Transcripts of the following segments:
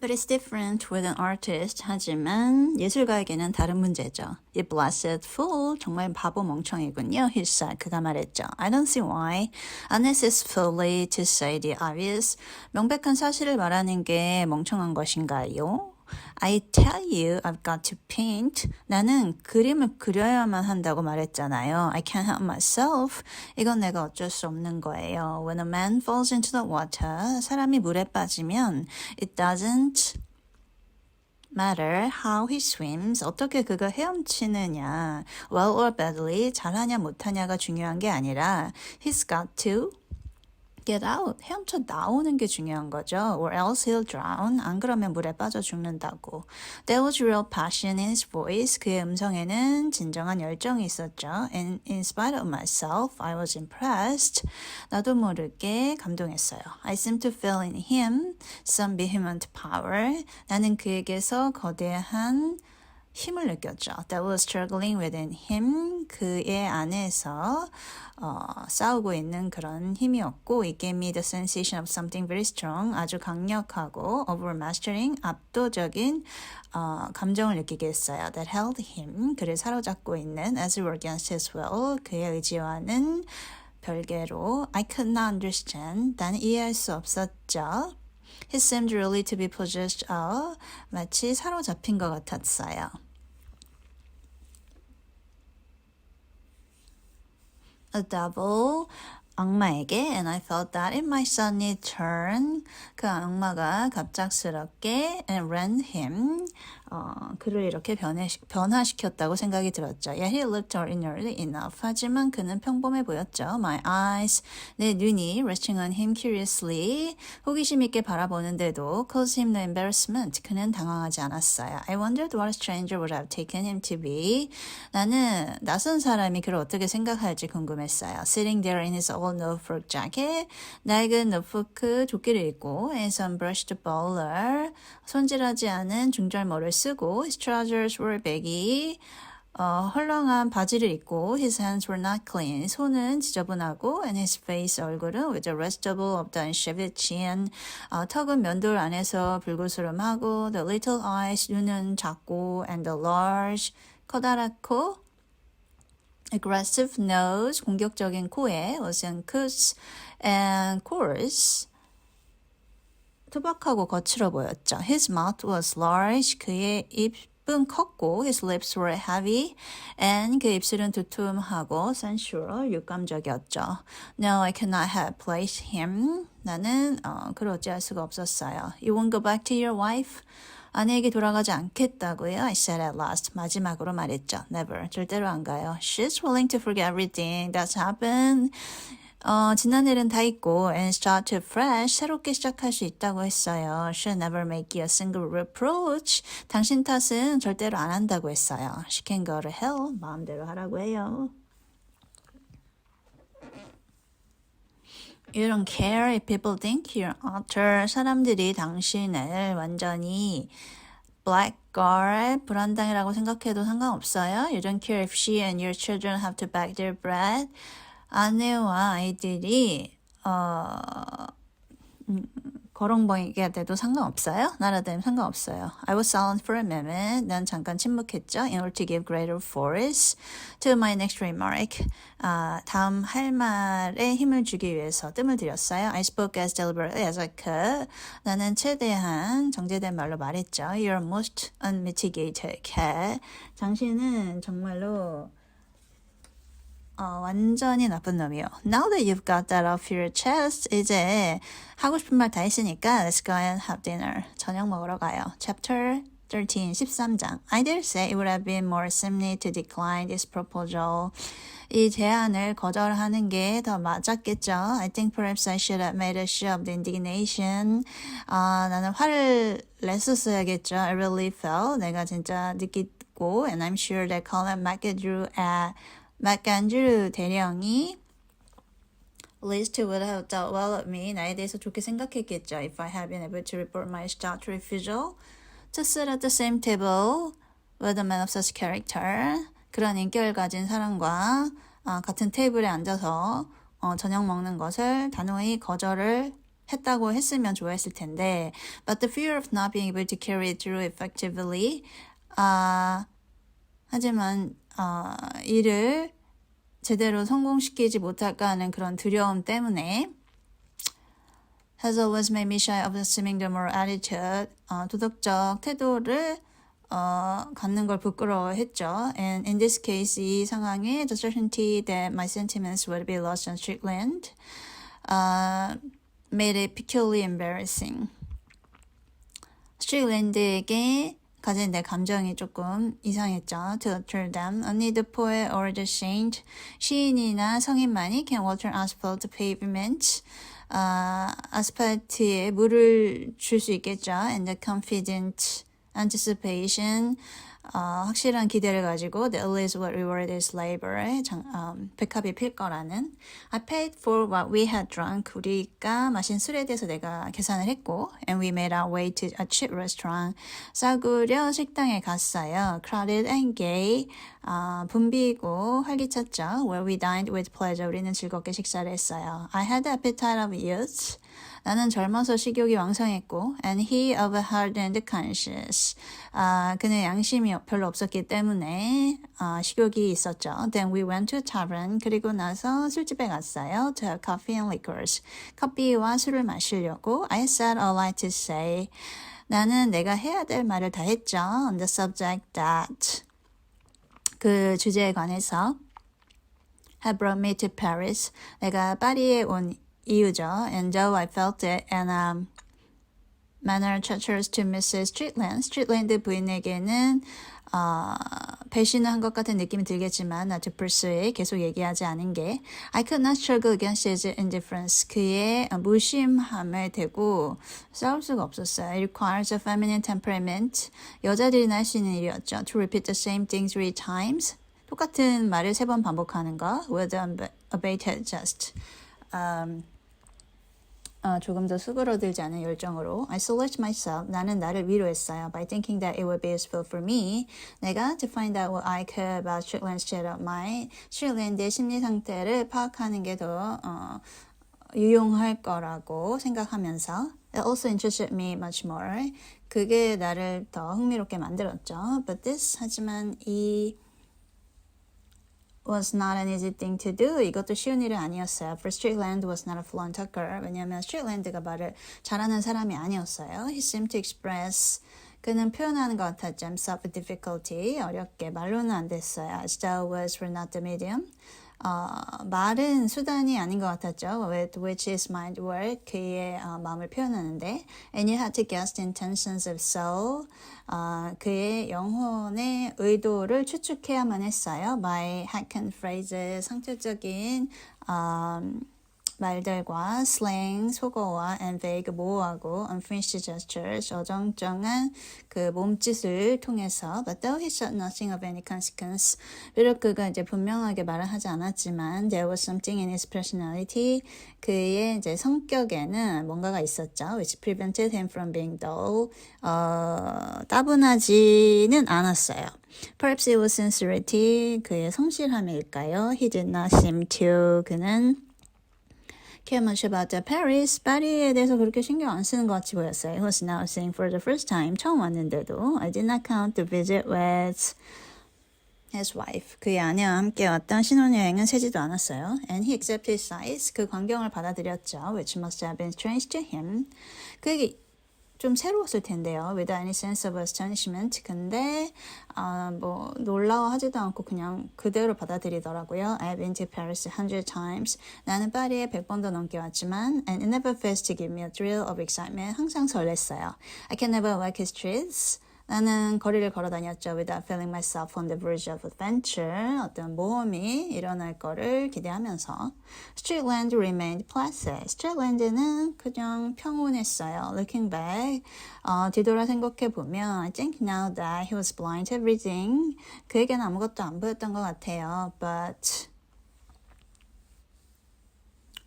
But it's different with an artist. 하지만 예술가에게는 다른 문제죠. You blessed fool. 정말 바보 멍청이군요. He said. 그가 말했죠. I don't see why. Unless it's fully to say the obvious. 명백한 사실을 말하는 게 멍청한 것인가요? I tell you I've got to paint. 나는 그림을 그려야만 한다고 말했잖아요. I can't help myself. 이건 내가 어쩔 수 없는 거예요. When a man falls into the water, 사람이 물에 빠지면 it doesn't matter how he swims. 어떻게 그가 헤엄치느냐, well or badly, 잘하냐 못하냐가 중요한 게 아니라 he's got to get out. 헤엄쳐 나오는 게 중요한 거죠. Or else he'll drown. 안 그러면 물에 빠져 죽는다고. There was real passion in his voice. 그의 음성에는 진정한 열정이 있었죠. And in spite of myself, I was impressed. 나도 모르게 감동했어요. I seemed to feel in him some vehement power. 나는 그에게서 거대한 힘을 느꼈죠. That was struggling within him. 그의 안에서 싸우고 있는 그런 힘이었고 It gave me the sensation of something very strong. 아주 강력하고 overmastering, 압도적인 감정을 느끼게 했어요. That held him. 그를 사로잡고 있는 as it were against his will. 그의 의지와는 별개로 I could not understand. 나는 이해할 수 없었죠. He seemed really to be possessed of. 마치 사로잡힌 것 같았어요. A devil, 악마에게 and I felt that in my sudden turn 그 악마가 갑작스럽게 and ran him 그를 이렇게 변화시켰다고 생각이 들었죠. Yeah, he looked ordinary enough. 하지만 그는 평범해 보였죠. My eyes, 내 눈이 resting on him curiously 호기심 있게 바라보는데도 caused him no embarrassment. 그는 당황하지 않았어요. I wondered what a stranger would have taken him to be. 나는 낯선 사람이 그를 어떻게 생각할지 궁금했어요. Sitting there in his old Norfolk jacket, 낡은 노포크 조끼를 입고 and some brushed bowler, 손질하지 않은 중절모를 쓰고 his trousers were baggy, 헐렁한 바지를 입고 his hands were not clean, 손은 지저분하고 and his face, 얼굴은 with the rest of the unshaved chin, 턱은 면도를 안 해서 불구스름하고 the little eyes, 눈은 작고 and the large, 커다랗고 aggressive nose, 공격적인 코에 uncouth and coarse, 투박하고 거칠어 보였죠. His mouth was large, 그의 입은 컸고 his lips were heavy, and 그 입술은 두툼하고 sensual, 육감적이었죠. No, I could not have placed him. 나는 그를 어찌할 수가 없었어요. You won't go back to your wife? 아내에게 돌아가지 않겠다고요. I said at last. 마지막으로 말했죠. Never. 절대로 안 가요. She's willing to forget everything that's happened. 지난 일은 다 잊고 and start to fresh. 새롭게 시작할 수 있다고 했어요. She'll never make you a single reproach. 당신 탓은 절대로 안 한다고 했어요. She can go to hell. 마음대로 하라고 해요. You don't care if people think you're utter. 사람들이 당신을 완전히 blackguard, 불안당이라고 생각해도 상관없어요. You don't care if she and your children have to beg their bread. 아내와 아이들이 거렁뱅이가 돼도 상관없어요? 나라다니면 상관없어요. I was silent for a moment. 난 잠깐 침묵했죠. In order to give greater force to my next remark. 다음 할 말에 힘을 주기 위해서 뜸을 들였어요. I spoke as deliberately as I could. 나는 최대한 정제된 말로 말했죠. You're most unmitigated cat. 당신은 정말로 완전히 나쁜 놈이요. Now that you've got that off your chest, 이제 하고 싶은 말 다 했으니까 let's go and have dinner. 저녁 먹으러 가요. Chapter 13, 13장. I dare say it would have been more seemly to decline this proposal. 이 제안을 거절하는 게 더 맞았겠죠. I think perhaps I should have made a show of the indignation. 나는 화를 냈었어야겠죠. I really felt. 내가 진짜 느끼고 and I'm sure that Colin McAndrew 대령이 List would have thought well of me. 나에 대해서 좋게 생각했겠죠. If I had been able to report my stout refusal to sit at the same table with a man of such character. 그런 인격을 가진 사람과 같은 테이블에 앉아서 저녁 먹는 것을 단호히 거절을 했다고 했으면 좋아했을 텐데 but the fear of not being able to carry it through effectively 하지만 일을 제대로 성공시키지 못할까 하는 그런 두려움 때문에 has always made me shy of assuming the moral attitude. 도덕적 태도를 갖는 걸 부끄러워했죠. And in this case, 이 상황에 the certainty that my sentiments would be lost on Strickland made it peculiarly embarrassing. 스트릭랜드에게 가진 내 감정이 조금 이상했죠. To tell them, only the poet or the saint, 시인이나 성인만이 can water asphalt pavement. 아스팔트에 물을 줄 수 있겠죠. And the confident anticipation, 확실한 기대를 가지고 the earliest what reward is labor, 백합이 필 거라는. I paid for what we had drunk. 우리가 마신 술에 대해서 내가 계산을 했고 and we made our way to a cheap restaurant. 싸구려 식당에 갔어요. Crowded and gay, 붐비고 활기찼죠. Where we dined with pleasure. 우리는 즐겁게 식사를 했어요. I had the appetite of youth. 나는 젊어서 식욕이 왕성했고 and he of a hardened conscience. 그는 양심이 별로 없었기 때문에 식욕이 있었죠. Then we went to a tavern. 그리고 나서 술집에 갔어요. To have coffee and liquors. 커피와 술을 마시려고. I said all I had to say. 나는 내가 해야 될 말을 다 했죠. On the subject that. 그 주제에 관해서 had brought me to Paris. 내가 파리에 온 이유죠. And though I felt it in a manner treacherous to Mrs. Strickland, 스트리트랜드 부인에게는 배신을 한 것 같은 느낌이 들겠지만 not to pursue it, 계속 얘기하지 않은 게 I could not struggle against his indifference. 그의 무심함에 대고 싸울 수가 없었어요. It requires a feminine temperament. 여자들이나 할 수 있는 일이었죠. To repeat the same thing 3 times. 똑같은 말을 3번 반복하는 거. With unabated just. 조금 더 수그러들지 않은 열정으로 I solaced myself. 나는 나를 위로했어요. By thinking that it would be useful for me. 내가 to find out what I could about Strickland's state of mind. 스트릭랜드의 심리 상태를 파악하는 게 더 유용할 거라고 생각하면서 It also interested me much more. 그게 나를 더 흥미롭게 만들었죠. But this, 하지만 이 was not an easy thing to do. 이것도 쉬운 일은 아니었어요. For Strickland was not a fluent talker. 왜냐하면 스트릭랜드가 말을 잘하는 사람이 아니었어요. He seemed to express. 그는 표현하는 것 같았죠. Himself with difficulty. 어렵게 말로는 안 됐어요. As though words were not the medium. 말은 수단이 아닌 것 같았죠. With which his mind worked. 그의 마음을 표현하는데. And you had to guess the intentions of soul. 그의 영혼의 의도를 추측해야만 했어요. By hackneyed phrases, 상투적인 말들과 slang, 속어와 and vague, 모호하고 unfinished gestures, 어정쩡한 그 몸짓을 통해서 But though he said nothing of any consequence, 비록 그가 이제 분명하게 말을 하지 않았지만 There was something in his personality, 그의 이제 성격에는 뭔가가 있었죠. Which prevented him from being dull, 따분하지는 않았어요. Perhaps it was sincerity, 그의 성실함일까요? He did not seem to, 그는 care much about the Paris. 파리에 대해서 그렇게 신경 안 쓰는 것 같이 보였어요. He was now seeing for the first time. 처음 왔는데도. I did not count the visit with his wife. 그의 아내와 함께 왔던 신혼여행은 세지도 않았어요. And he accepted his size. 그 광경을 받아들였죠. Which must have been strange to him. 그게 좀 새로웠을 텐데요. Without any sense of astonishment. 근데 뭐 놀라워하지도 않고 그냥 그대로 받아들이더라고요. I've been to Paris 100 times. 나는 파리에 100번도 넘게 왔지만 and it never fails to give me a thrill of excitement. 항상 설렜어요. I can never walk his streets. 나는 거리를 걸어 다녔죠. Without feeling myself on the verge of adventure. 어떤 모험이 일어날 거를 기대하면서. Strickland remained placid. 스트릭랜드는 그냥 평온했어요. Looking back. 뒤돌아 생각해보면 I think now that he was blind to everything. 그에게는 아무것도 안 보였던 것 같아요. But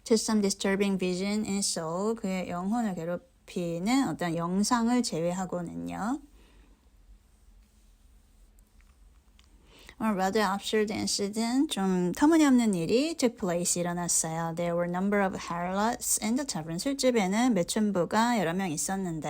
to some disturbing vision in his soul. 그의 영혼을 괴롭히는 어떤 영상을 제외하고는요. rather absurd incident, 좀 터무니없는 일이 took place, 일어났어요. There were a number of harlots in the tavern. 술집에는 매춘부가 여러 명 있었는데